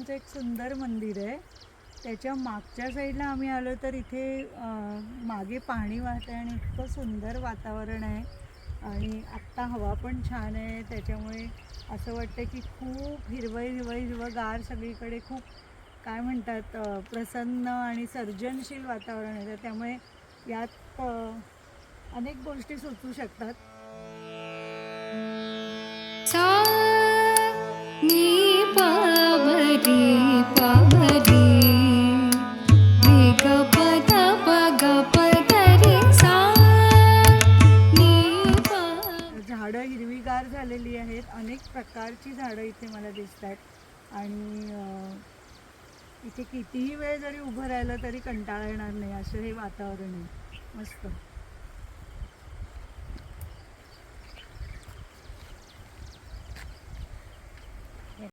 महादेवांचं एक सुंदर मंदिर आहे. त्याच्या मागच्या साईडला आम्ही आलो तर इथे मागे पाणी वाहतं आहे आणि इतकं सुंदर वातावरण आहे आणि आत्ता हवा पण छान आहे. त्याच्यामुळे असं वाटतं की खूप हिरवंगार सगळीकडे, खूप काय म्हणतात प्रसन्न आणि सर्जनशील वातावरण आहे. तर त्यामुळे यात अनेक गोष्टी सुचू शकतात. झाडं हिरवीगार झालेली आहेत. अनेक प्रकारची झाडं इथे मला दिसत आहेत आणि इथे कितीही वेळ जरी उभं राहिलं तरी कंटाळा येणार नाही असं हे वातावरण आहे. मस्त.